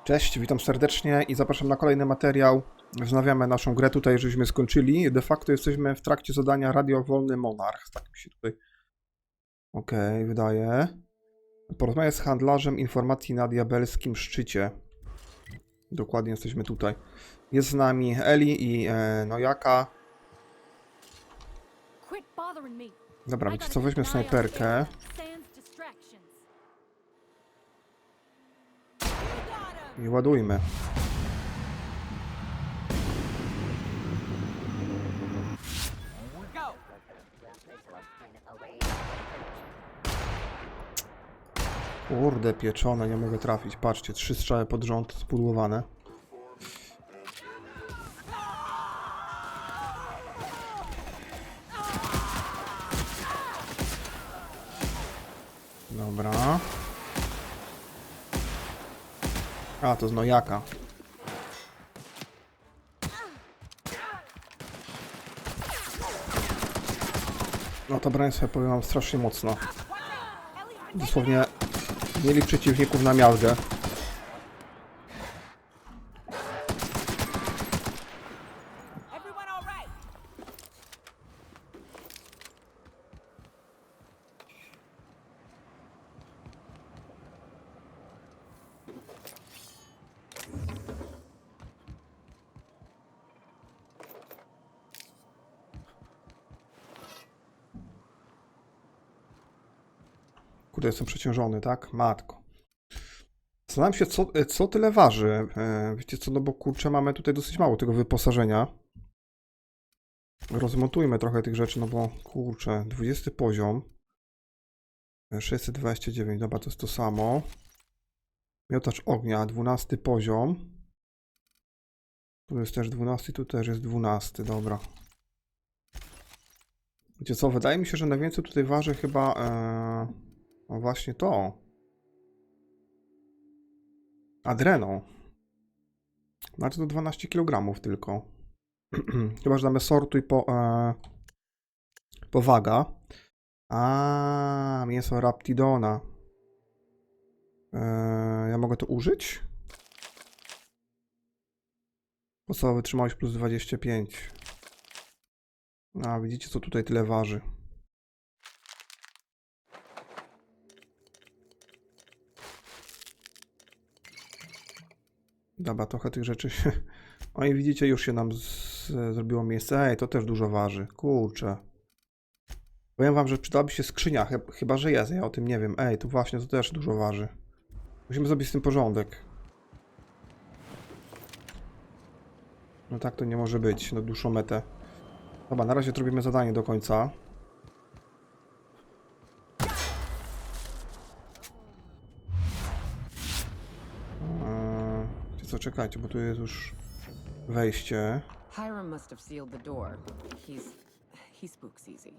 Cześć, witam serdecznie i zapraszam na kolejny materiał. Wznawiamy naszą grę tutaj, żeśmy skończyli. De facto jesteśmy w trakcie zadania Radio Wolny Monarch. Tak mi się tutaj... Okej, wydaje. Porozmawiaj z handlarzem informacji na diabelskim szczycie. Dokładnie jesteśmy tutaj. Jest z nami Eli i Nojaka. Dobra, wiecie co, weźmy snajperkę. I ładujmy. Kurde pieczone, nie mogę trafić. Patrzcie, 3 strzały pod rząd spudłowane. Dobra. A, to z Nojaka. No to broń sobie powiem wam strasznie mocno. Dosłownie mieli przeciwników na miazgę. Kurde, jestem przeciążony, tak? Matko. Zastanawiam się, co tyle waży. Wiecie co, no bo kurczę, mamy tutaj dosyć mało tego wyposażenia. Rozmontujmy trochę tych rzeczy, no bo kurczę, 20 poziom. 629, dobra, to jest to samo. Miotacz ognia, 12 poziom. Tu jest też 12, tu też jest 12, dobra. Wiecie co, wydaje mi się, że najwięcej tutaj waży chyba... No właśnie to. Adreno. Znaczy to 12 kg tylko. Chyba, że damy sortu i powaga. A, mięso raptidona. Ja mogę to użyć? Podstawowa wytrzymałość plus 25. A, widzicie co tutaj tyle waży. Dobra, trochę tych rzeczy się... O i widzicie, już się nam zrobiło miejsce. Ej, to też dużo waży. Kurczę. Powiem wam, że przydałaby się skrzynia, chyba że jest, ja o tym nie wiem. Ej, tu właśnie to też dużo waży. Musimy zrobić z tym porządek. No tak to nie może być, na dłuższą metę. Dobra, na razie zrobimy zadanie do końca. Co, czekajcie, bo tu jest już wejście. Hiram must have sealed the door. He spooks easy.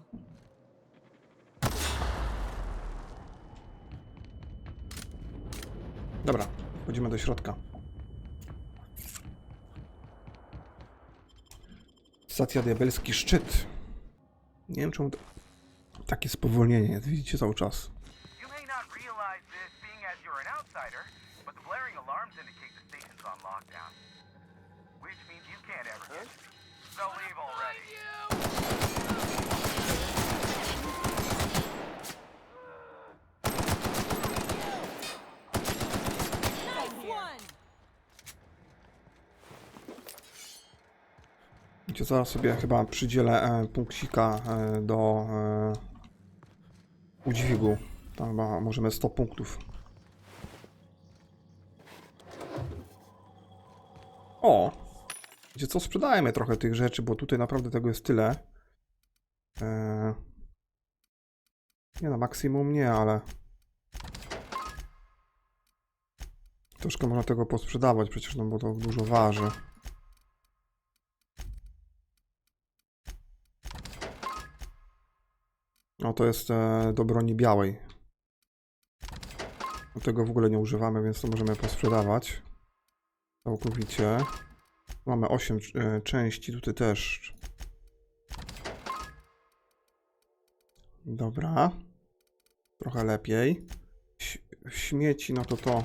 Dobra, wchodzimy do środka. Stacja Diabelski Szczyt. Nie wiem czemu takie spowolnienie jest, widzicie cały czas. Wiecie, zaraz sobie chyba przydzielę punkcika do udźwigu. Tam chyba możemy 100 punktów. O! Wiecie co, sprzedajmy trochę tych rzeczy, bo tutaj naprawdę tego jest tyle. Nie na maksimum nie, ale... Troszkę można tego posprzedawać przecież, no bo to dużo waży. No to jest do broni białej. No tego w ogóle nie używamy, więc to możemy posprzedawać. Całkowicie. Mamy 8 części, tutaj też. Dobra. Trochę lepiej. Śmieci, no to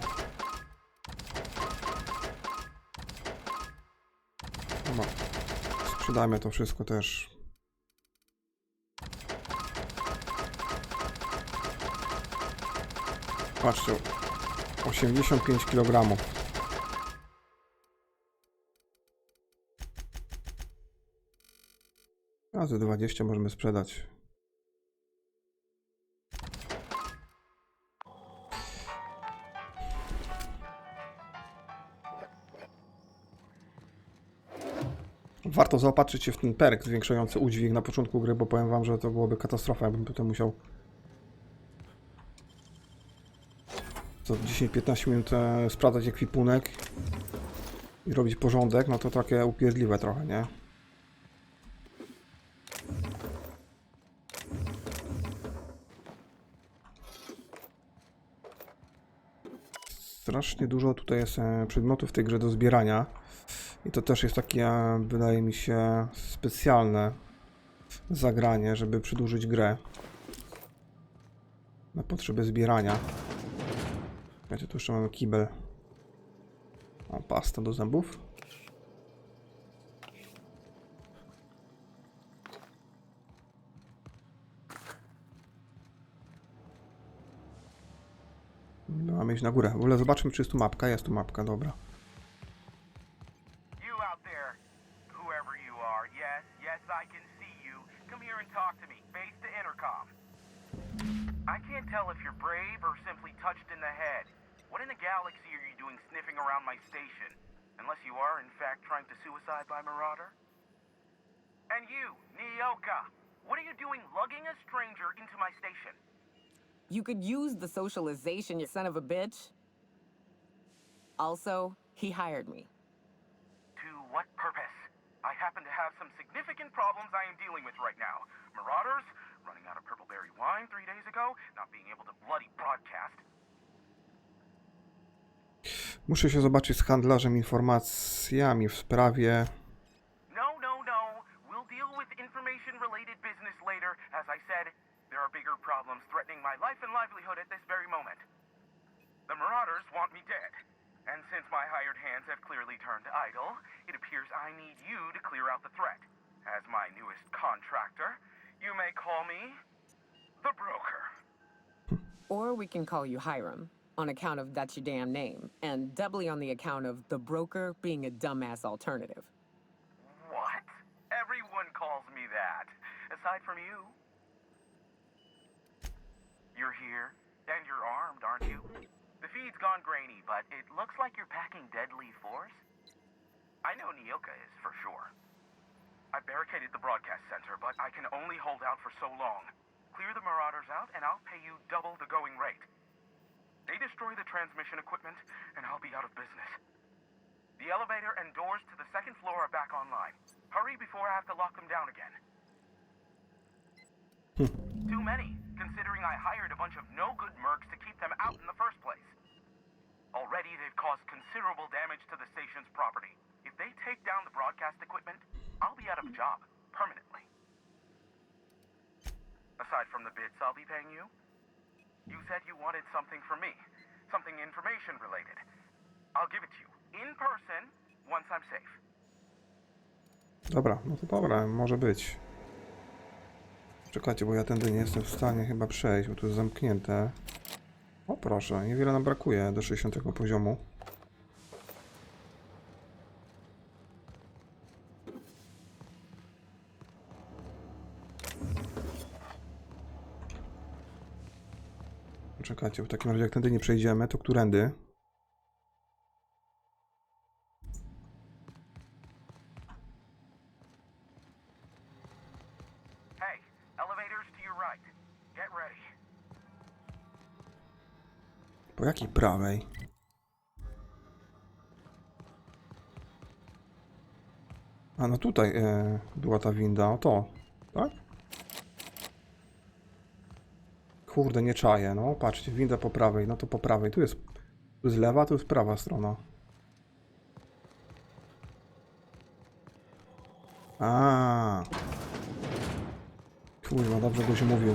Dobra. Sprzedajmy to wszystko też. Patrzcie, 85 kg. Razy 20 możemy sprzedać. Warto zaopatrzyć się w ten perk zwiększający udźwig na początku gry, bo powiem wam, że to byłoby katastrofa, jakbym potem musiał co 10-15 minut sprawdzać ekwipunek i robić porządek, no to takie upierdliwe trochę, nie? Strasznie dużo tutaj jest przedmiotów w tej grze do zbierania i to też jest takie, wydaje mi się, specjalne zagranie, żeby przedłużyć grę na potrzeby zbierania. Wiecie, tu jeszcze mamy kibel. O, pasta do zębów. Mamy iść na górę. W ogóle zobaczmy, czy jest tu mapka. Jest tu mapka, dobra. I can't tell if you're brave or simply touched in the head. What in the galaxy are you doing sniffing around my station? Unless you are, in fact, trying to suicide by Marauder? And you, Nyoka, what are you doing lugging a stranger into my station? You could use the socialization, you son of a bitch. Also, he hired me. To what purpose? I happen to have some significant problems I am dealing with right now. Marauders, running out of purple berry wine 3 days ago, not being able to bloody broadcast. Muszę się zobaczyć z handlarzem informacjami w sprawie... No. We'll deal with information-related business later. As I said, there are bigger problems threatening my life and livelihood at this very moment. The Marauders want me dead. And since my hired hands have clearly turned idle, it appears I need you to clear out the threat. As my newest contractor, you may call me the broker. Or we can call you Hiram, on account of that's your damn name, and doubly on the account of the broker being a dumbass alternative. What? Everyone calls me that, aside from you. You're here, and you're armed, aren't you? The feed's gone grainy, but it looks like you're packing deadly force. I know Nyoka is, for sure. I barricaded the broadcast center, but I can only hold out for so long. Clear the Marauders out, and I'll pay you double the going rate. They destroy the transmission equipment, and I'll be out of business. The elevator and doors to the second floor are back online. Hurry before I have to lock them down again. Too many, considering I hired a bunch of no-good mercs to keep them out in the first place. Already, they've caused considerable damage to the station's property. If they take down the broadcast equipment, I'll be out of a job, permanently. Aside from the bits I'll be paying you, you said you wanted something from me, something information-related. I'll give it to you, in person, once I'm safe. Dobra, no to dobra, może być. Czekajcie, bo ja tędy nie jestem w stanie chyba przejść, bo tu jest zamknięte. O proszę, niewiele nam brakuje do 60 poziomu. Czekajcie, w takim razie jak tędy nie przejdziemy, to którędy? Hey, elevators to your right. Get ready. Po jakiej prawej? A no tutaj była ta winda, o to, tak? Kurde, nie czaję, no patrzcie, winda po prawej, no to po prawej, tu jest lewa, tu jest prawa strona. A. Kurwa, dobrze goś mówił.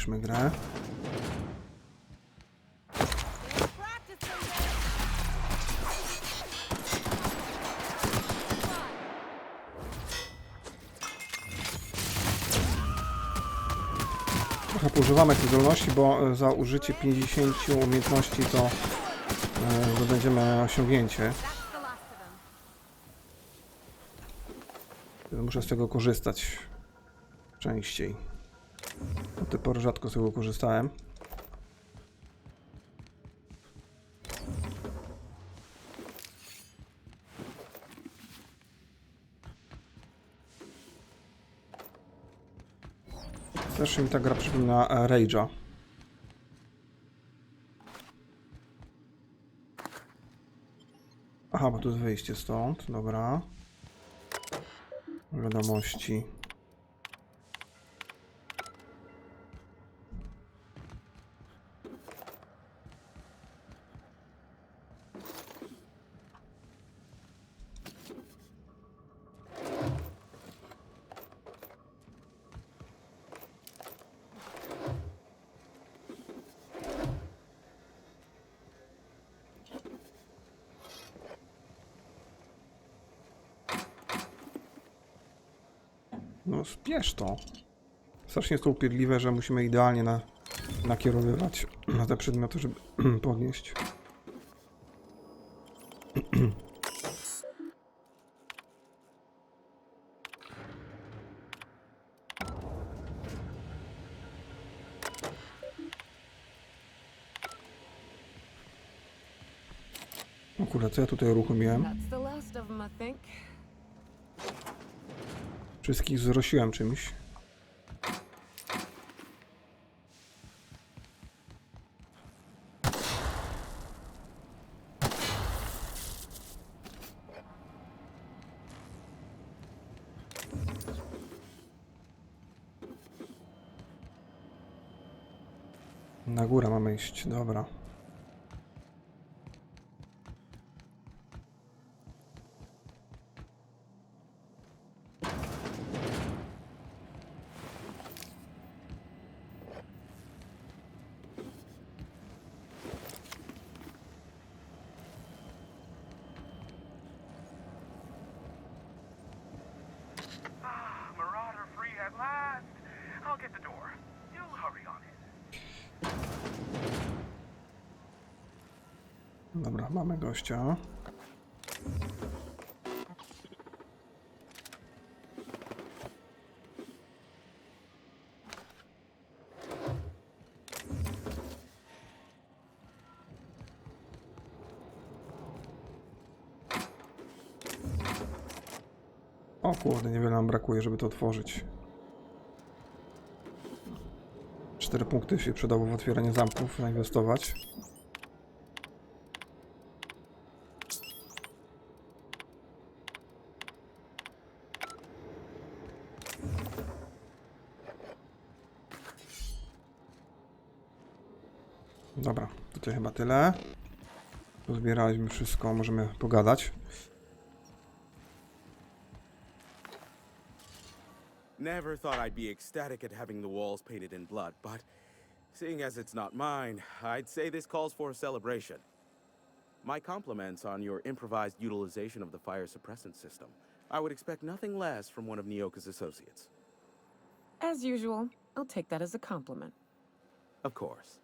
Skończmy grę. Trochę poużywamy tych zdolności, bo za użycie 50 umiejętności to zdobędziemy osiągnięcie. Muszę z tego korzystać częściej. Do tej pory rzadko z tego korzystałem. Też mi ta gra przypomina Rage'a. Aha, bo tu jest wyjście stąd, dobra. Wiadomości. No spiesz to. Strasznie jest to upierdliwe, że musimy idealnie nakierowywać na te przedmioty, żeby podnieść. O kurde, co ja tutaj uruchomiłem? That's the last of them, I think. Wszystkich zrosiłem czymś. Na górę mamy iść, dobra. Marauder free at last. I'll get the door. You'll hurry on it. Dobra, mamy gościa. O kurde, niewiele nam brakuje, żeby to otworzyć. 4 punkty się przydało w otwieranie zamków, zainwestować. Dobra, tutaj chyba tyle. Pozbieraliśmy wszystko, możemy pogadać. Never thought I'd be ecstatic at having the walls painted in blood, but seeing as it's not mine, I'd say this calls for a celebration. My compliments on your improvised utilization of the fire suppressant system. I would expect nothing less from one of Nyoka's associates. As usual, I'll take that as a compliment. Of course.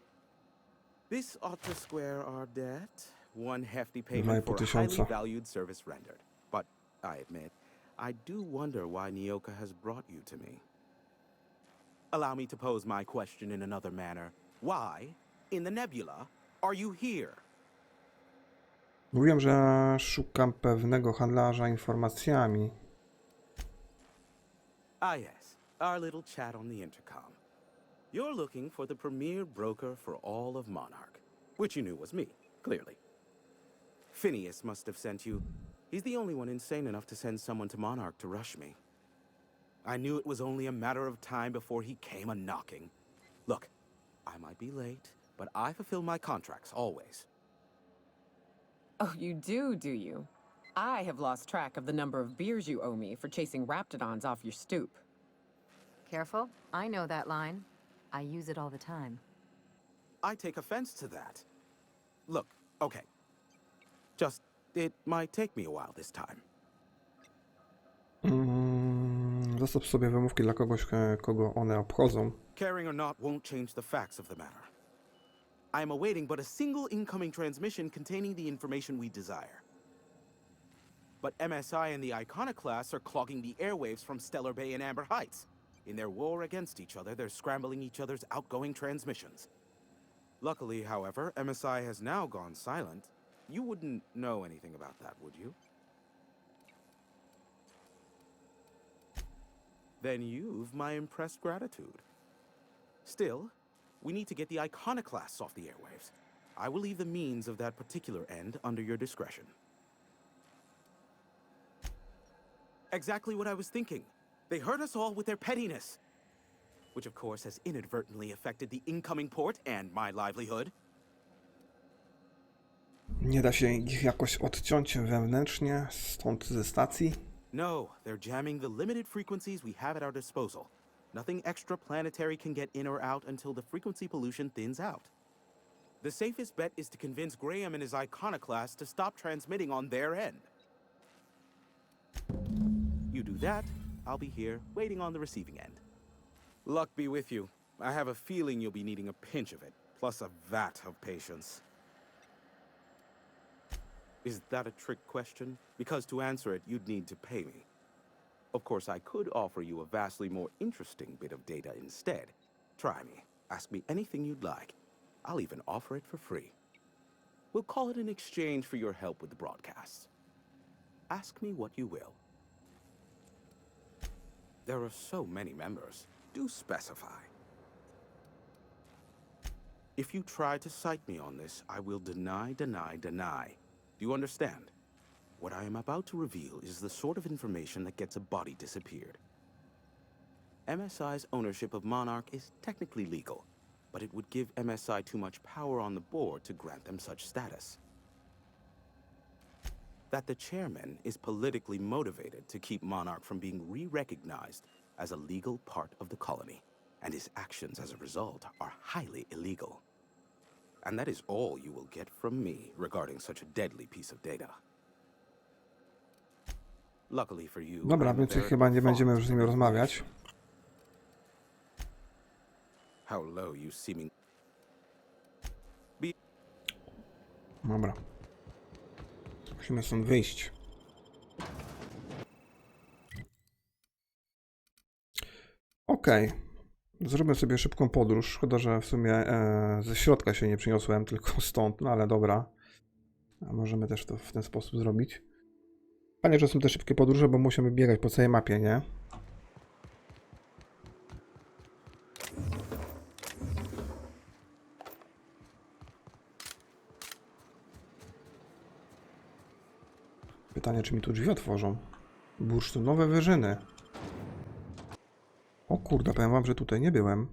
This ought to square our debt. One hefty payment for highly valued service rendered. But I admit, I do wonder why Nyoka has brought you to me. Allow me to pose my question in another manner. Why, in the nebula, are you here? Mówiłem, że szukam pewnego handlarza informacjami. Ah yes, our little chat on the intercom. You're looking for the premier broker for all of Monarch, which you knew was me, clearly. Phineas must have sent you. He's the only one insane enough to send someone to Monarch to rush me. I knew it was only a matter of time before he came a-knocking. Look, I might be late, but I fulfill my contracts, always. Oh, you do you? I have lost track of the number of beers you owe me for chasing raptidons off your stoop. Careful, I know that line. I use it all the time. I take offense to that. Look, okay. It might take me a while this time. Zostaw sobie wymówki dla kogoś, kogo one obchodzą. Caring or not won't change the facts of the matter. I am awaiting but a single incoming transmission containing the information we desire. But MSI and the Iconoclasts are clogging the airwaves from Stellar Bay and Amber Heights. In their war against each other, they're scrambling each other's outgoing transmissions. Luckily, however, MSI has now gone silent. You wouldn't know anything about that, would you? Then you've my impressed gratitude. Still, we need to get the Iconoclasts off the airwaves. I will leave the means of that particular end under your discretion. Exactly what I was thinking. They hurt us all with their pettiness. Which of course has inadvertently affected the incoming port and my livelihood. Nie da się ich jakoś odciąć wewnętrznie, stąd ze stacji? No, they're jamming the limited frequencies we have at our disposal. Nothing extraplanetary can get in or out until the frequency pollution thins out. The safest bet is to convince Graham and his Iconoclast to stop transmitting on their end. You do that, I'll be here, waiting on the receiving end. Luck be with you. I have a feeling you'll be needing a pinch of it, plus a vat of patience. Is that a trick question? Because to answer it, you'd need to pay me. Of course, I could offer you a vastly more interesting bit of data instead. Try me. Ask me anything you'd like. I'll even offer it for free. We'll call it an exchange for your help with the broadcasts. Ask me what you will. There are so many members. Do specify. If you try to cite me on this, I will deny. Do you understand? What I am about to reveal is the sort of information that gets a body disappeared. MSI's ownership of Monarch is technically legal, but it would give MSI too much power on the board to grant them such status. That the chairman is politically motivated to keep Monarch from being re-recognized as a legal part of the colony, and his actions as a result are highly illegal. And that is all you will get from me regarding such a deadly piece of data. Luckily for you, Dobra, więc chyba nie będziemy już z nimi rozmawiać. How low you seeming. Dobra. Musimy stąd wyjść. Okej. Zrobię sobie szybką podróż. Szkoda, że w sumie ze środka się nie przyniosłem, tylko stąd, no ale dobra. A możemy też to w ten sposób zrobić. Fajnie, że są te szybkie podróże, bo musimy biegać po całej mapie, nie? Pytanie, czy mi tu drzwi otworzą? Bursztynowe wyżyny. O kurde, powiem wam, że tutaj nie byłem.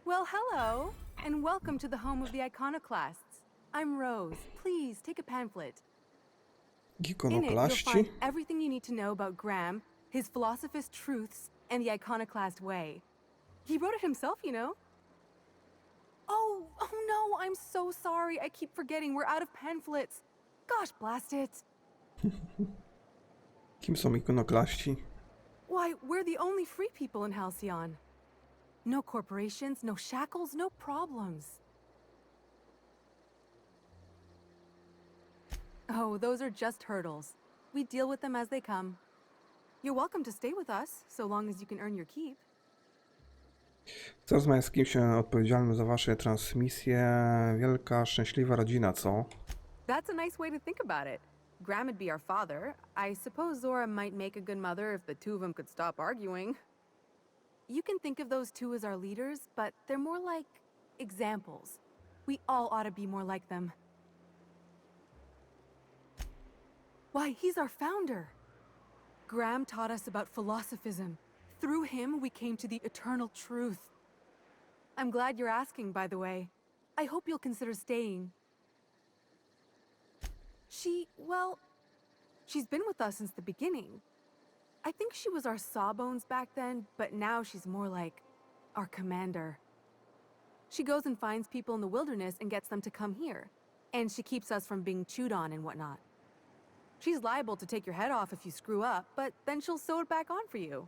Well, hello, and welcome to the home of the Iconoclasts. I'm Rose. Please take a pamphlet. In it, you'll Ikonoklaści? find everything you need to know about Graham, his philosophist truths, and the Iconoclast way. He wrote it himself, you know. Oh no, I'm so sorry. I keep forgetting we're out of pamphlets. Gosh, blast it. Kim są ikonoklaści? Why, we're the only free people in Halcyon. No corporations, no shackles, no problems. Oh, those are just hurdles. We deal with them as they come. You're welcome to stay with us, so long as you can earn your keep. Chcę rozmawiać z kimś odpowiedzialnym za wasze transmisje. Wielka, szczęśliwa rodzina, co? That's a nice way to think about it. Graham would be our father. I suppose Zora might make a good mother if the two of them could stop arguing. You can think of those two as our leaders, but they're more like examples. We all ought to be more like them. Why, he's our founder. Graham taught us about philosophism. Through him, we came to the eternal truth. I'm glad you're asking, by the way. I hope you'll consider staying. She's been with us since the beginning. I think she was our sawbones back then, but now she's more like our commander. She goes and finds people in the wilderness and gets them to come here. And she keeps us from being chewed on and whatnot. She's liable to take your head off if you screw up, but then she'll sew it back on for you.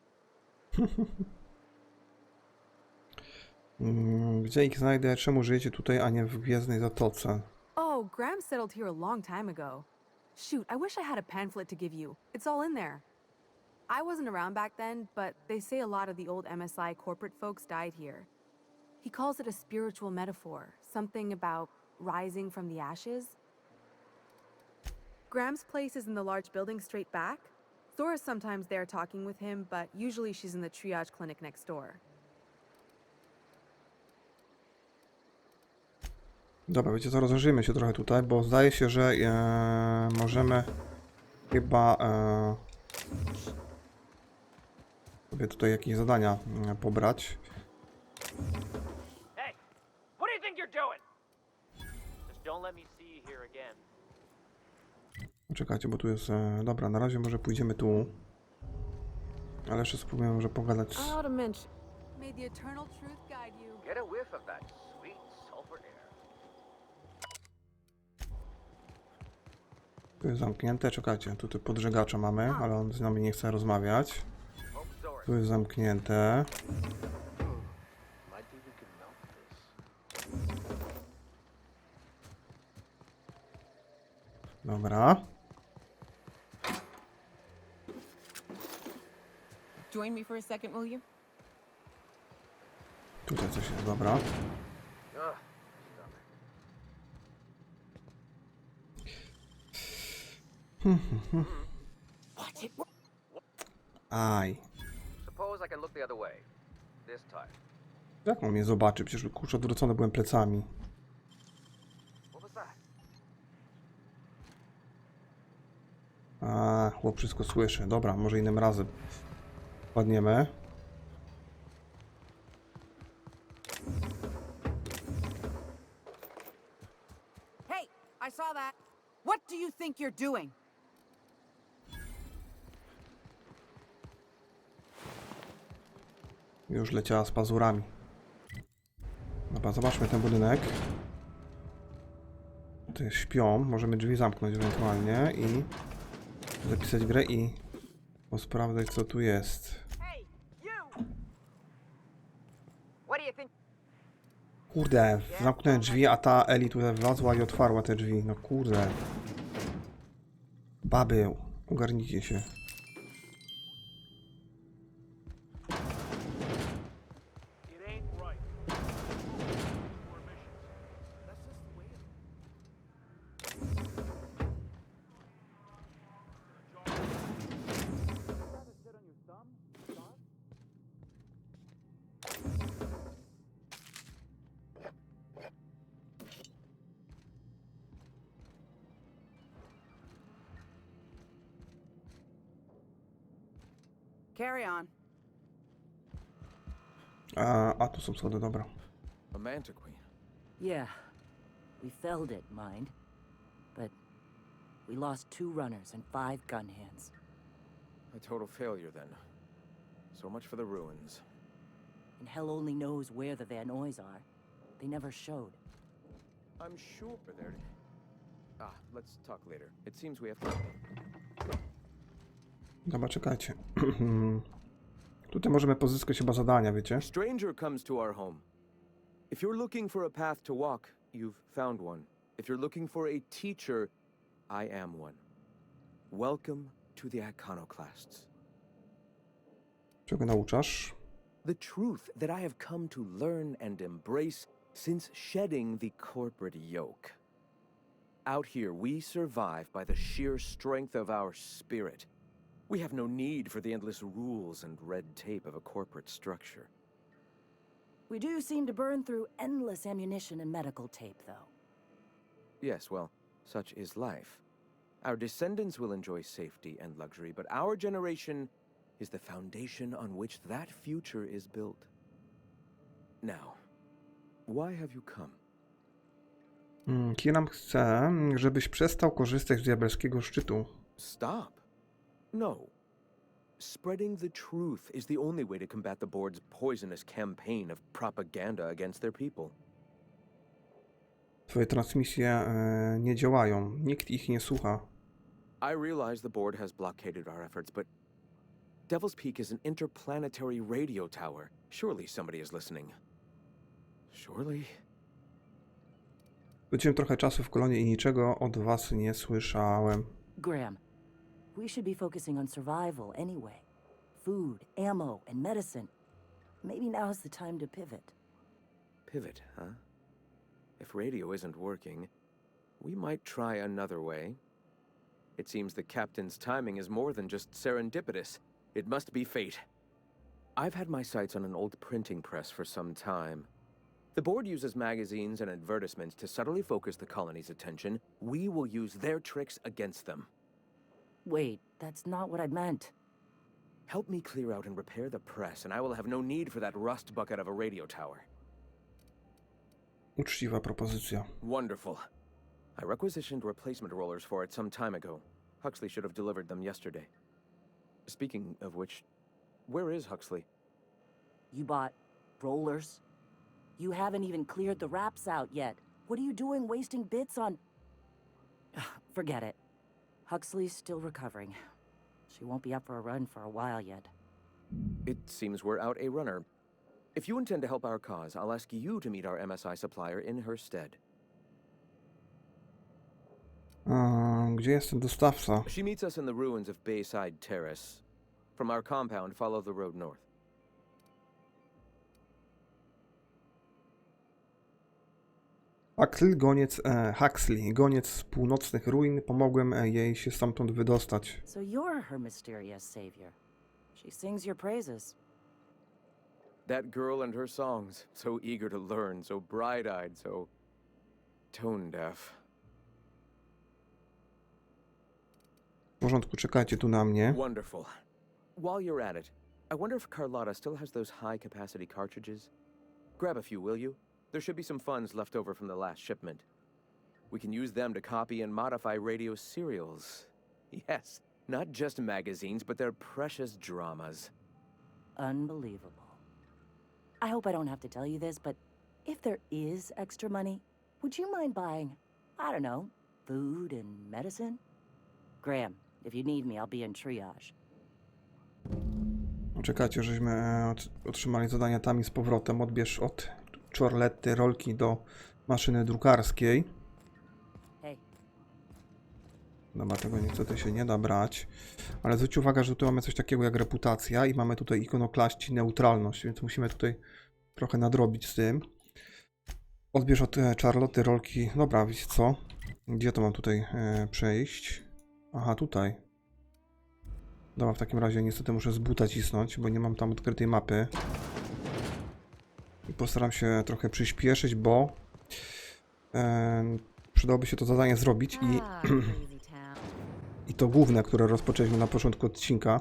Gdzie ich znajdę? Czemu żyjecie tutaj, a nie w Gwiezdnej Zatoce? Oh, Graham settled here a long time ago. Shoot, I wish I had a pamphlet to give you. It's all in there. I wasn't around back then, but they say a lot of the old MSI corporate folks died here. He calls it a spiritual metaphor, something about rising from the ashes. Graham's place is in the large building straight back. Zora's sometimes there talking with him, but usually she's in the triage clinic next door. Dobra, wiecie co, rozejrzyjmy się trochę tutaj, bo zdaje się, że możemy chyba sobie tutaj jakieś zadania pobrać. Hey, what do you think you're doing? Just don't let me see you here again. Czekajcie, bo tu jest... dobra, na razie może pójdziemy tu. Ale jeszcze spróbujemy może pogadać z... May the eternal truth guide you. Get a whiff of that sweet sulfur air. Tu jest zamknięte, czekajcie, tutaj podżegacza mamy, ale on z nami nie chce rozmawiać. Tu jest zamknięte. Dobra. Join me for a second, will you? Tutaj coś jest, dobra. Aj. Suppose I can look the other way. This time. Jak on mnie zobaczy? Przecież kurczę, odwrócony byłem plecami. What was that? A, chłop wszystko słyszy. Dobra, może innym razem padniemy. Hey, I saw that. What do you think you're doing? Już leciała z pazurami. Dobra, zobaczmy ten budynek. Tutaj śpią. Możemy drzwi zamknąć ewentualnie i zapisać grę i posprawdzać, co tu jest. Hey, you! What do you think? Kurde, zamknąłem drzwi, a ta Eli tutaj wlazła i otwarła te drzwi. No kurde. Baby, ogarnijcie się. It ain't right. For missions. That's just the way it Carry on. A tu są schody, dobra. A manta queen. Yeah, we felled it, mind. But we lost 2 runners and 5 gun hands. A total failure then. So much for the ruins. And hell only knows where the Vanoys are. They never showed. I'm sure they're... let's talk later. It seems we have to... Dobra, czekajcie. Tutaj możemy pozyskać chyba zadania, wiecie? A stranger comes to our home. If you're looking for a path to walk, you've found one. If you're looking for a teacher, I am one. Welcome to the Iconoclasts. Czego nauczasz? The truth that I have come to learn and embrace since shedding the corporate yoke. Out here, we survive by the sheer strength of our spirit. We have no need for the endless rules and red tape of a corporate structure. We do seem to burn through endless ammunition and medical tape, though. Yes, well, such is life. Our descendants will enjoy safety and luxury, but our generation is the foundation on which that future is built. Now, why have you come? Kieram chce, żebyś przestał korzystać z diabelskiego szczytu. Stop. No. Spreading the truth is the only way to combat the board's poisonous campaign of propaganda against their people. Twoje transmisje nie działają. Nikt ich nie słucha. I realize the board has blockaded our efforts, but Devil's Peak is an interplanetary radio tower. Surely somebody is listening. Surely? Spędziłem trochę czasu w kolonie i niczego od was nie słyszałem. Graham, we should be focusing on survival anyway. Food, ammo, and medicine. Maybe now's the time to pivot. Pivot, huh? If radio isn't working, we might try another way. It seems the captain's timing is more than just serendipitous. It must be fate. I've had my sights on an old printing press for some time. The board uses magazines and advertisements to subtly focus the colony's attention. We will use their tricks against them. Wait, that's not what I meant. Help me clear out and repair the press, and I will have no need for that rust bucket of a radio tower. Uczciwa propozycja. Wonderful. I requisitioned replacement rollers for it some time ago. Huxley should have delivered them yesterday. Speaking of which, where is Huxley? You bought rollers? You haven't even cleared the wraps out yet. What are you doing wasting bits on... Forget it. Huxley's still recovering. She won't be up for a run for a while yet. It seems we're out a runner. If you intend to help our cause, I'll ask you to meet our MSI supplier in her stead. Gdzie jest ten dostawca? She meets us in the ruins of Bayside Terrace. From our compound, follow the road north. Huxley, goniec z północnych ruin. Pomogłem jej się stamtąd wydostać. So you're her mysterious savior. She sings your praises. That girl and her songs, so eager to learn, so bright-eyed, so tone-deaf. W porządku, czekajcie tu na mnie. Wonderful. While you're at it, I wonder if Carlotta still has those high-capacity cartridges? Grab a few, will you? There should be some funds left over from the last shipment. We can use them to copy and modify radio serials. Yes, not just magazines, but their precious dramas. Unbelievable. I hope I don't have to tell you this, but if there is extra money, would you mind buying, I don't know, food and medicine? Graham, if you need me, I'll be in triage. Czekajcie, żeśmy otrzymali zadania tam z powrotem. Odbierz od Charlotty rolki do maszyny drukarskiej. Hej. Dobra, tego niestety się nie da brać. Ale zwróć uwagę, że tu mamy coś takiego jak reputacja i mamy tutaj ikonoklaści neutralność, więc musimy tutaj trochę nadrobić z tym. Odbierz od Charlotty rolki. Dobra, wiecie co? Gdzie to mam tutaj przejść? Aha, tutaj. Dobra, w takim razie niestety muszę z buta cisnąć, bo nie mam tam odkrytej mapy. I postaram się trochę przyspieszyć, bo przydałoby się to zadanie zrobić i to główne, które rozpoczęliśmy na początku odcinka.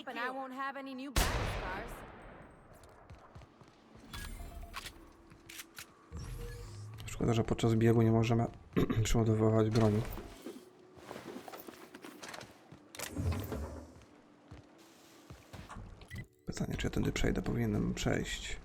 And I won't have any new battle scars. Szkoda, że podczas biegu nie możemy przeładowywać broni. Pytanie, czy ja tędy przejdę? Powinienem przejść.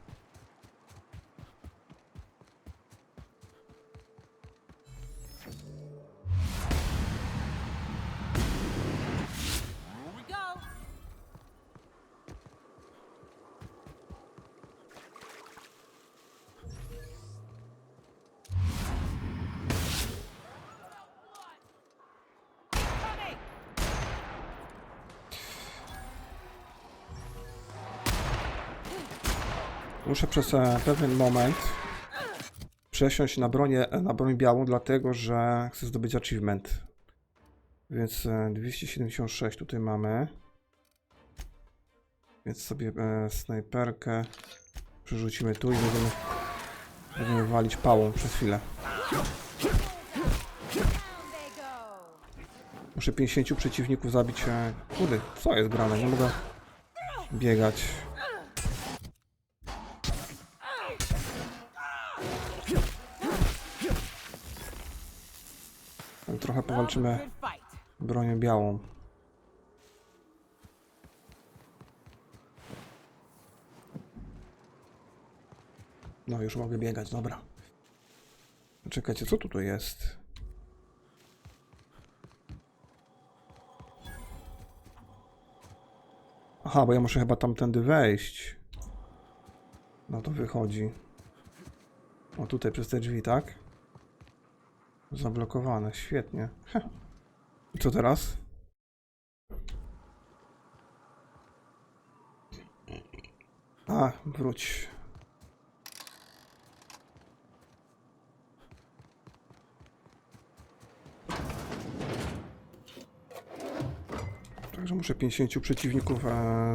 Muszę przez pewien moment przesiąść na broń białą, dlatego że chcę zdobyć achievement. Więc 276 tutaj mamy. Więc sobie snajperkę przerzucimy tu i będziemy walić pałą przez chwilę. Muszę 50 przeciwników zabić. Kurde, co jest grane? Nie mogę biegać. Trochę powalczymy bronią białą. No już mogę biegać, dobra. Czekajcie, co tutaj jest? Aha, bo ja muszę chyba tamtędy wejść. No to wychodzi. O, tutaj przez te drzwi, tak? Zablokowane, świetnie. Heh. I co teraz? A, wróć. Także muszę 50 przeciwników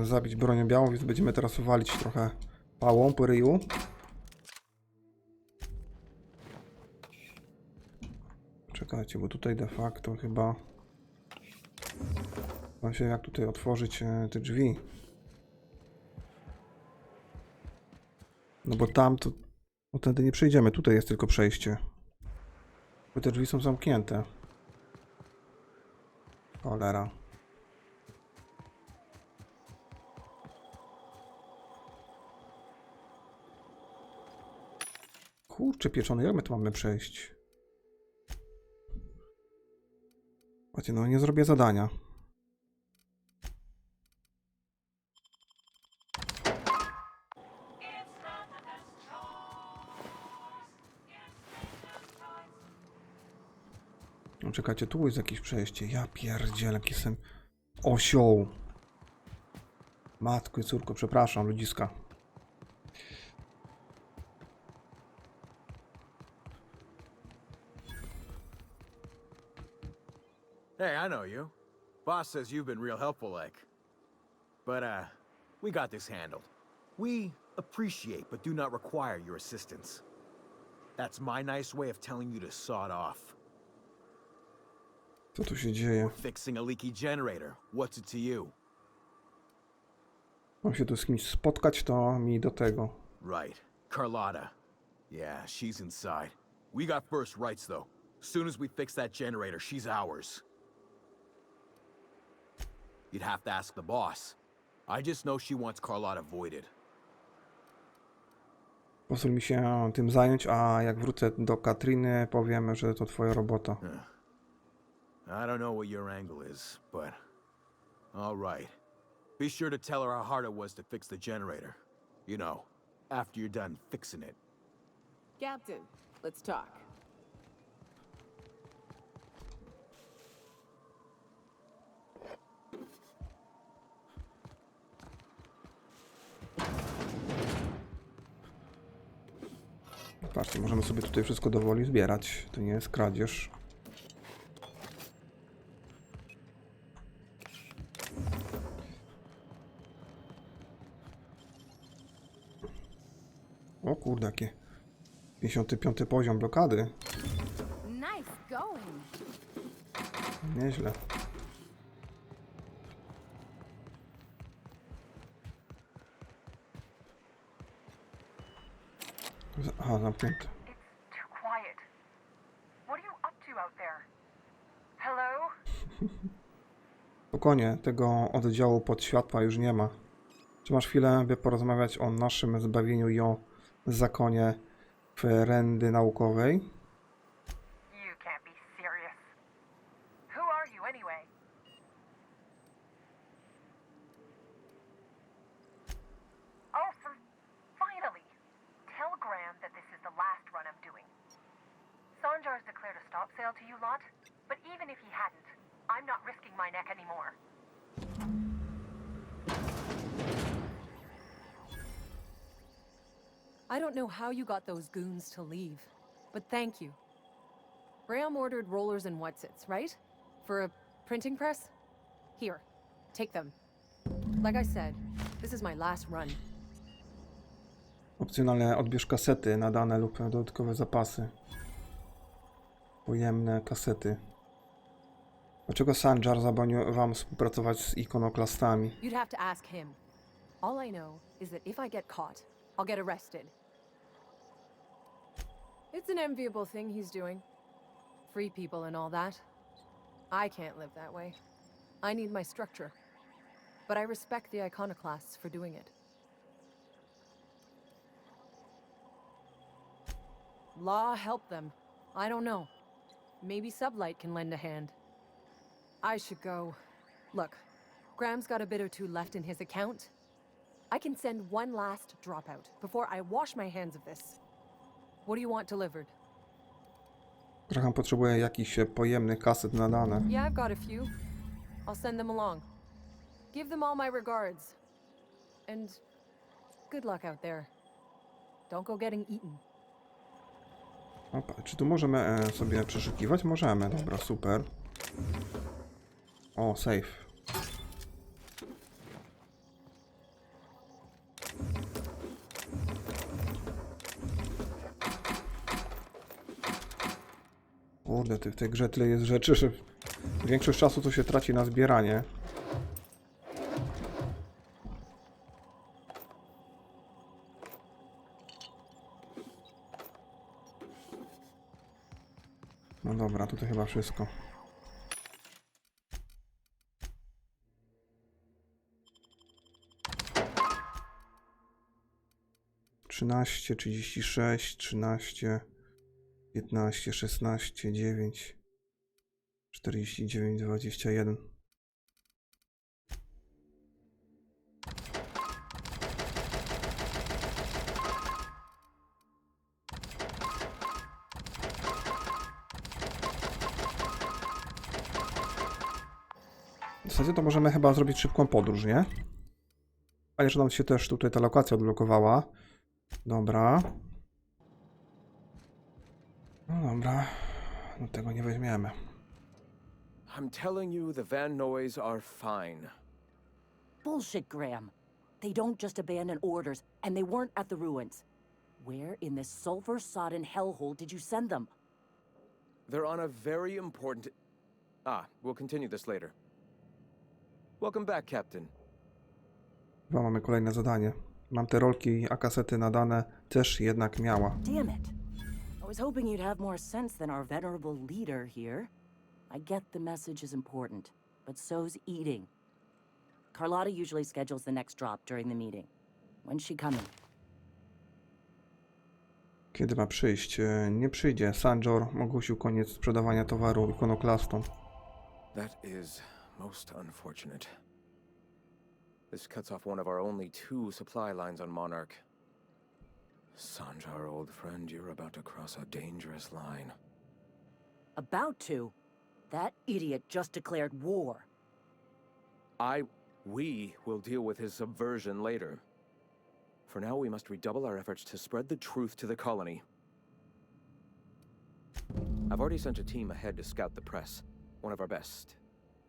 zabić bronią białą, więc będziemy teraz walić trochę pałą po ryju. Czekajcie, bo tutaj de facto chyba... Znam się jak tutaj otworzyć te drzwi. No bo tam to... No tędy nie przejdziemy, tutaj jest tylko przejście. Bo te drzwi są zamknięte. Cholera. Kurczę pieczony, jak my tu mamy przejść? Słuchajcie, no nie zrobię zadania. No czekajcie, tu jest jakieś przejście. Ja pierdzielę, jaki jestem osioł. Matko i córko, przepraszam, ludziska. Hey, I know you. Boss says you've been real helpful, like. But, we got this handled. We appreciate but do not require your assistance. That's my nice way of telling you to sod off. Co tu się dzieje? Fixing a leaky generator. What's it to you? Mam się tu z kimś spotkać, to mi do tego. Right. Carlotta. Yeah, she's inside. We got first rights, though. Soon as we fix that generator, she's ours. You'd have to ask the boss. I just know she wants Carlotta voided. Pozwól mi się tym zająć, a jak wrócę do Katriny, powiem, że to twoja robota. I don't know what your angle is, but... All right. Be sure to tell her how hard it was to fix the generator. You know, after you're done fixing it. Captain, let's talk. Patrzcie, możemy sobie tutaj wszystko do woli zbierać. To nie jest kradzież. O kurde, jakie 55 poziom blokady. Nice going. Nieźle. Aha, zamknięte. It's too quiet. What are you up to out there? Hello? Spokojnie, tego oddziału podświatła już nie ma. Czy masz chwilę, by porozmawiać o naszym zbawieniu i o zakonie ferendy naukowej? You can't be serious. Who are you anyway? Oh, finally! Tell Graham that this is the last run I'm doing. Sanjar's declared a stop sale to you lot, but even if he hadn't, I'm not risking my neck anymore. I don't know how you got those goons to leave, but thank you. Graham ordered rollers and whatsits, right? For a printing press? Here, take them. Like I said, this is my last run. Opcjonalnie odbierz kasety nadane lub dodatkowe zapasy. Pojemne kasety. Dlaczego Sanjar zabronił wam współpracować z ikonoklastami? You'd have to ask him. All I know is that if I get caught, I'll get arrested. It's an enviable thing he's doing. Free people and all that. I can't live that way. I need my structure. But I respect the iconoclasts for doing it. Law help them. I don't know. Maybe Sublight can lend a hand. I should go. Look, Graham's got a bit or two left in his account. I can send one last dropout before I wash my hands of this. What do you want delivered? Graham potrzebuje jakichś pojemnych kaset na dane. Yeah, I've got a few. I'll send them along. Give them all my regards. And good luck out there. Don't go getting eaten. Opa, czy tu możemy sobie przeszukiwać? Możemy, dobra, super. O, safe. Kurde, w tej grze tyle jest rzeczy, że większość czasu to się traci na zbieranie. No dobra, tutaj chyba wszystko. Trzynaście, 36, 13, 15, 16, 9, 49, 21. W zasadzie to możemy chyba zrobić szybką podróż, nie? Fajnie, że nam się też tutaj ta lokacja odblokowała. Dobra. No dobra. No tego nie weźmiemy. I'm telling you, the Van Noys are fine. Bullshit, Graham. They don't just abandon orders, and they weren't at the ruins. Where in this sulfur-sodden hellhole did you send them? They're on a very important... we'll continue this later. Welcome back, Captain. Chyba mamy kolejne zadanie. Mam te rolki, a kasety nadane też jednak miała. Damn it. I was hoping you'd have more sense than our venerable leader here. I get the message is important, but so's eating. Carlotta usually schedules the next drop during the meeting. When's she coming? Kiedy ma przyjść? Nie przyjdzie. Sanjor ogłosił koniec sprzedawania towaru ikonoklastom. That is most unfortunate. This cuts off one of our only 2 supply lines on Monarch. Sanjar, old friend, you're about to cross a dangerous line. About to? That idiot just declared war. We will deal with his subversion later. For now, we must redouble our efforts to spread the truth to the colony. I've already sent a team ahead to scout the press, one of our best.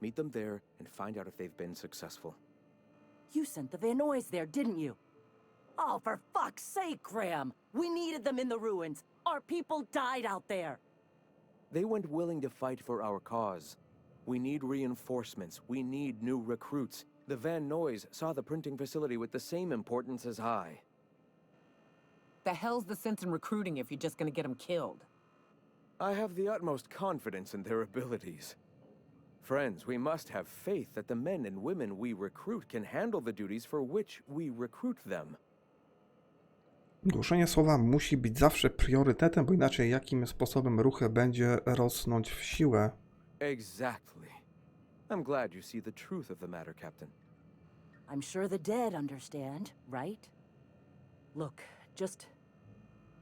Meet them there and find out if they've been successful. You sent the Van Noys there, didn't you? Oh, for fuck's sake, Graham! We needed them in the ruins. Our people died out there. They went willing to fight for our cause. We need reinforcements. We need new recruits. The Van Noys saw the printing facility with the same importance as I. The hell's the sense in recruiting if you're just gonna get them killed? I have the utmost confidence in their abilities. Friends, we must have faith that the men and women we recruit can handle the duties for which we recruit them. Głoszenie słowa musi być zawsze priorytetem, bo inaczej jakim sposobem ruch będzie rosnąć w siłę. Exactly. I'm glad you see the truth of the matter, Captain. I'm sure the dead understand, right? Look,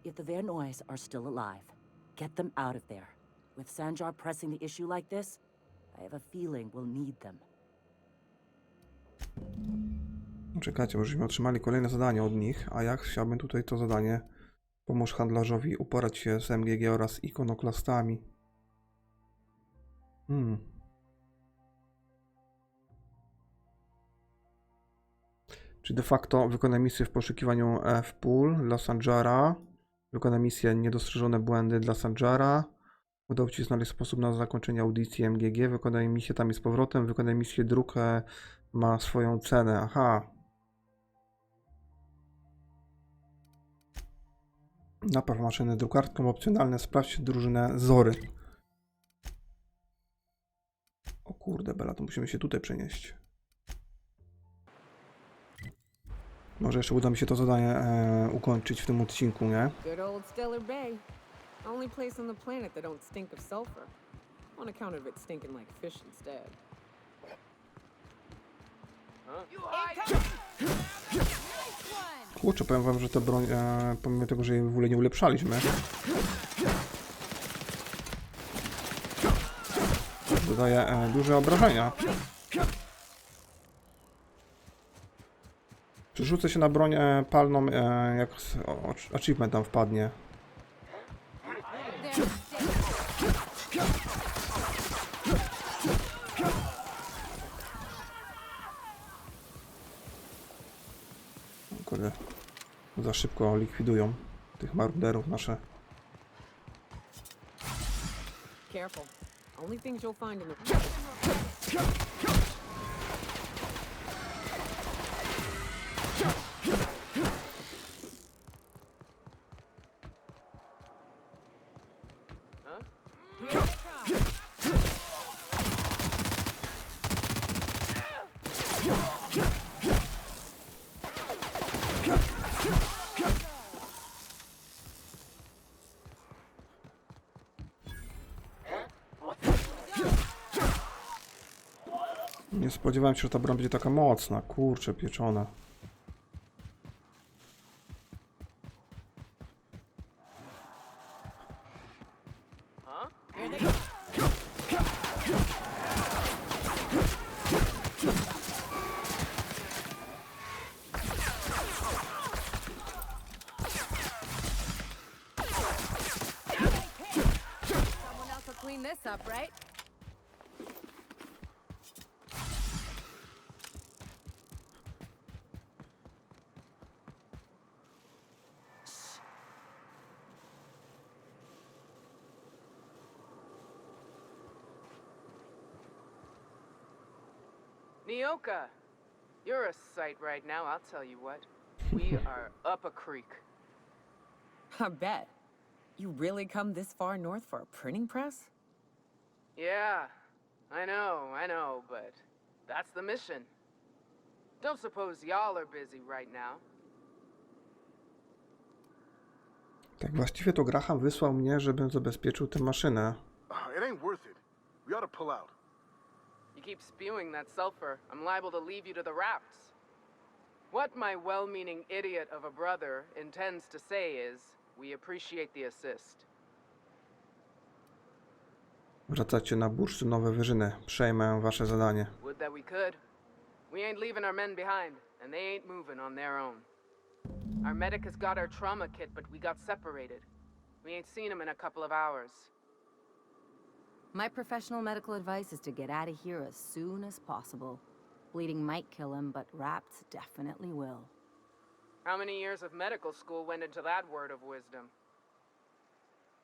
if the Van Noys are still alive, get them out of there. With Sanjar pressing the issue like this, I have a feeling we'll need them. Czekajcie, bo żeśmy otrzymali kolejne zadanie od nich, a ja chciałbym tutaj to zadanie. Pomóż handlarzowi uporać się z MGG oraz ikonoklastami. Czy de facto wykonaj misję w poszukiwaniu F-Pool dla Sanjara. Wykonaj misję niedostrzeżone błędy dla Sanjara. Udało Ci się znaleźć sposób na zakończenie audycji MGG. Wykonaj misję tam i z powrotem. Wykonaj misję Druk ma swoją cenę. Aha. Napraw maszynę drukarką. Opcjonalne. Sprawdź drużynę Zory. O kurde, Bela, to musimy się tutaj przenieść. Może jeszcze uda mi się to zadanie ukończyć w tym odcinku, nie? Good old Stellar Bay. Only place on the planet that don't stink of sulfur. On account of it stinking like fish instead. Kurczę, powiem wam, że ta broń, pomimo tego, że jej w ogóle nie ulepszaliśmy, dodaje duże obrażenia. Przerzucę się na broń palną, jak achievement tam wpadnie. Kurde, za szybko likwidują tych maruderów nasze. Careful. Only things you'll find in the Nie spodziewałem się, że ta broń będzie taka mocna. Kurczę, pieczona. Someone else will clean this up, right? Nyoka, you're a sight right now, I'll tell you what. We are up a creek. I bet. You really come this far north for a printing press? Yeah, I know, but that's the mission. Don't suppose y'all are busy right now. Tak właściwie to Graham wysłał mnie, żebym zabezpieczył tę maszynę. It ain't worth it. We ought to pull out. You keep spewing that sulfur, I'm liable to leave you to the rafts. What my well-meaning idiot of a brother intends to say is, we appreciate the assist. Wracacie na bursztynowe wyżyny. Przejmę wasze zadanie. Would that we could. We ain't leaving our men behind, and they ain't moving on their own. Our medic has got our trauma kit, but we got separated. We ain't seen him in a couple of hours. My professional medical advice is to get out of here as soon as possible. Bleeding might kill him, but rats definitely will. How many years of medical school went into that word of wisdom?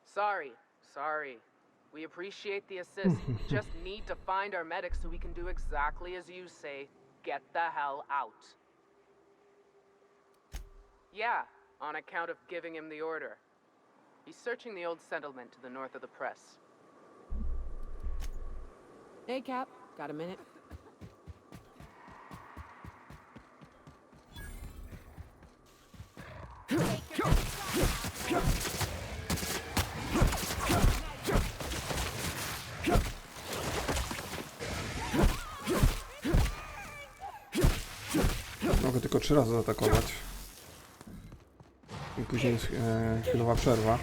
Sorry. We appreciate the assist. We just need to find our medic so we can do exactly as you say. Get the hell out. Yeah, on account of giving him the order. He's searching the old settlement to the north of the press. Hey, Cap. Got a minute? Mogę tylko 3 razy zaatakować. I później jest chwilowa przerwa.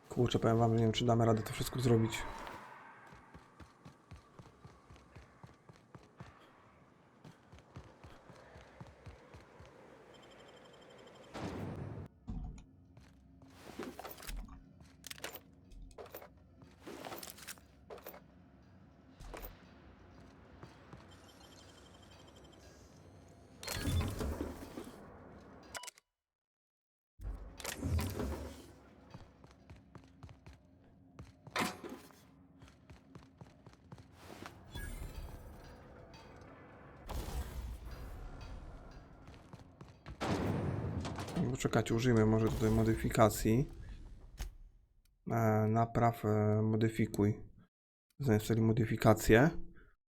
Kurczę, powiem wam, że nie wiem, czy damy radę to wszystko zrobić. Poczekajcie, użyjmy może tutaj modyfikacji. Napraw, modyfikuj. Zainstaluj modyfikację.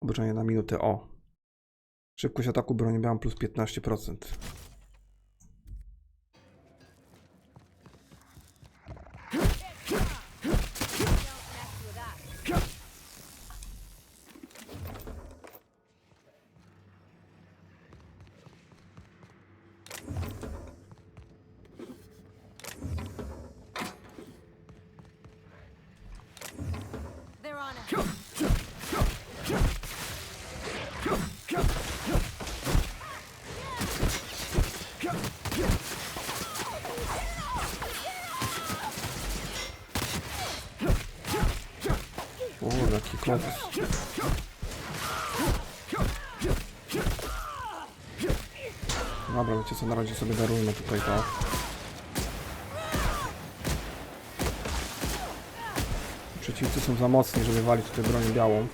Obniżenie na minutę. O. Szybkość ataku broni miałem plus 15%. O, jaki klops. Dobra, wiecie co, na razie sobie darujmy tutaj to. Przeciwcy są za mocni, żeby walić tutaj broń białą.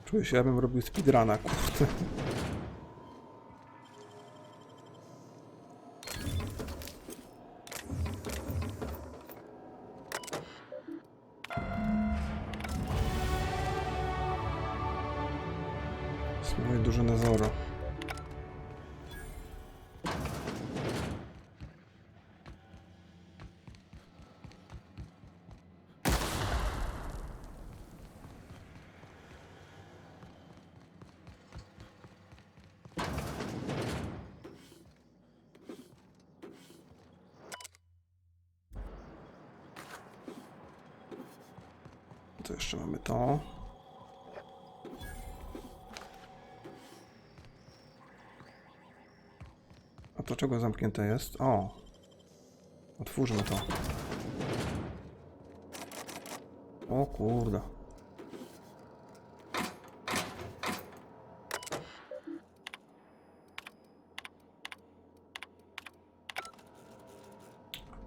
Czuję się, jakbym robił speedruna, kurde. Słuchaj, duże na zoro. To jeszcze mamy to. A to czego zamknięte jest? O! Otwórzmy to. O kurde.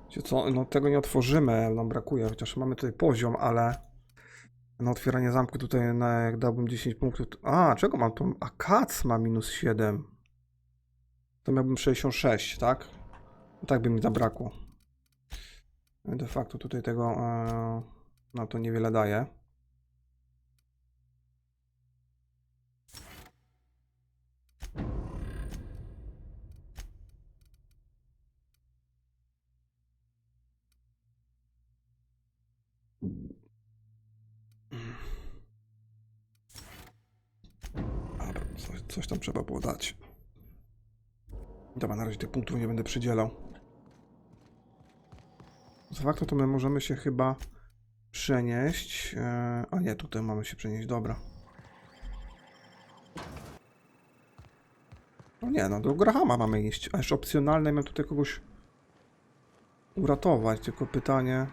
Wiecie co? No tego nie otworzymy, nam brakuje, chociaż mamy tutaj poziom, ale na otwieranie zamku tutaj jak dałbym 10 punktów. A, czego mam tu? A kac ma minus 7. To miałbym 66, tak? No tak by mi zabrakło. De facto tutaj tego no to niewiele daje. Dobra, coś tam trzeba było dać. Dobra, na razie tych punktów nie będę przydzielał. De facto to my możemy się chyba przenieść. A nie, tutaj mamy się przenieść, dobra. No nie, no do Grahama mamy iść. A jeszcze opcjonalne miałem tutaj kogoś uratować, tylko pytanie...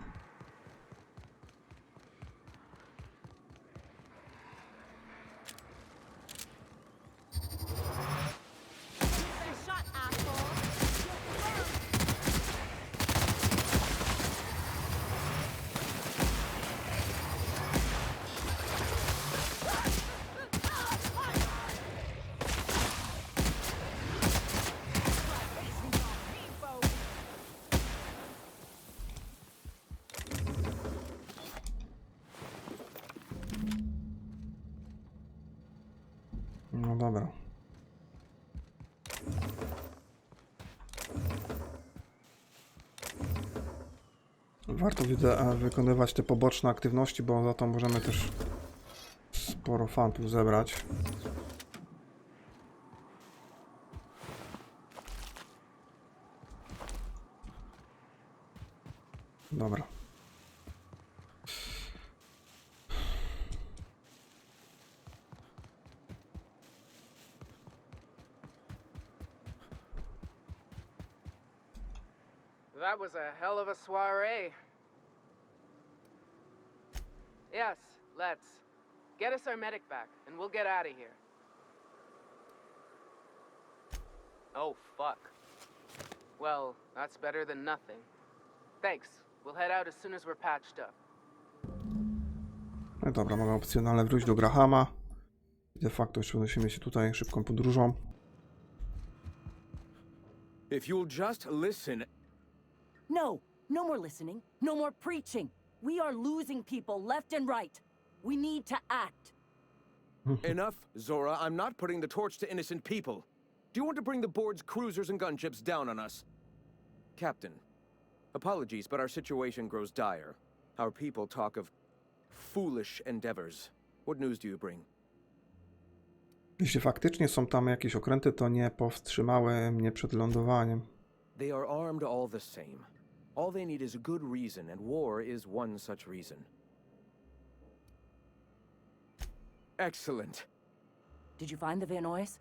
No dobra. warto wykonywać te poboczne aktywności, bo za to możemy też sporo fantów zebrać. Dobra. That was a hell of a soiree. Yes, let's. Get us our medic back, and we'll get out of here. Oh, fuck. Well, that's better than nothing. Thanks. We'll head out as soon as we're patched up. No dobra, mamy opcjonalne wrócić do Grahama. De facto jeszcze unosimy się tutaj szybką podróżą. If you'll just listen... No, no more listening, no more preaching. We are losing people left and right. We need to act. Enough, Zora. I'm not putting the torch to innocent people. Do you want to bring the board's cruisers and gunships down on us? Captain, apologies, but our situation grows dire. Our people talk of foolish endeavors. What news do you bring? Jeśli faktycznie są tam jakieś okręty, to nie powstrzymały mnie przed lądowaniem. They are armed all the same. All they need is a good reason, and war is one such reason. Excellent. Did you find the Vanois?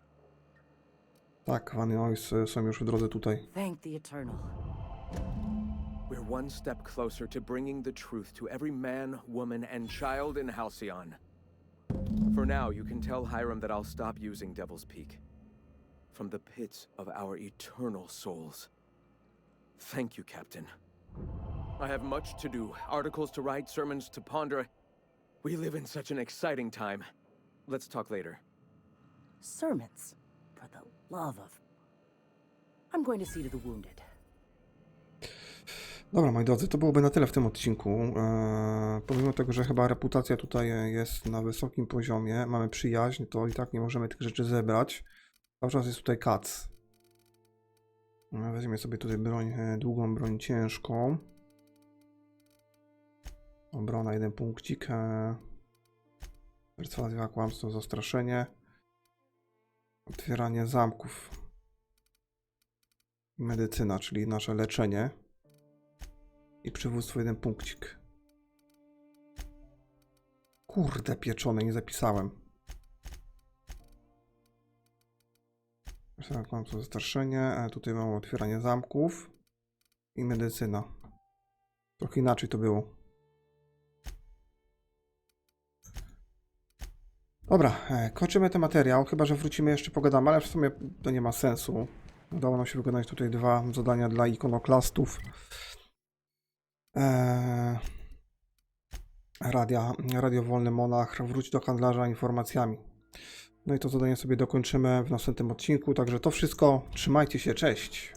Tak, Vanois są już w drodze tutaj. Thank the Eternal. We're one step closer to bringing the truth to every man, woman, and child in Halcyon. For now, you can tell Hiram that I'll stop using Devil's Peak. From the pits of our eternal souls. Thank you, Captain. I have much to do. Articles to write, sermons to ponder. We live in such an exciting time. Let's talk later. Sermons? For the love of... I'm going to see to the wounded. Dobra, moi drodzy, to byłoby na tyle w tym odcinku. Pomimo tego, że chyba reputacja tutaj jest na wysokim poziomie, mamy przyjaźń, to i tak nie możemy tych rzeczy zebrać. Cały czas jest tutaj kac. Weźmiemy sobie tutaj broń, długą broń ciężką. Obrona, 1 punkcik. Perswazja, kłamstwo, zastraszenie. Otwieranie zamków. Medycyna, czyli nasze leczenie. I przywództwo, 1 punkcik. Kurde pieczone, nie zapisałem. Kłamstwo, zastraszenie. Tutaj mamy otwieranie zamków. I medycyna. Trochę inaczej to było. Dobra, kończymy ten materiał, chyba że wrócimy jeszcze pogadamy, ale w sumie to nie ma sensu. Udało nam się wykonać tutaj 2 zadania dla ikonoklastów. Radio Wolny Monarch, wróć do handlarza informacjami. No i to zadanie sobie dokończymy w następnym odcinku, także to wszystko. Trzymajcie się, cześć!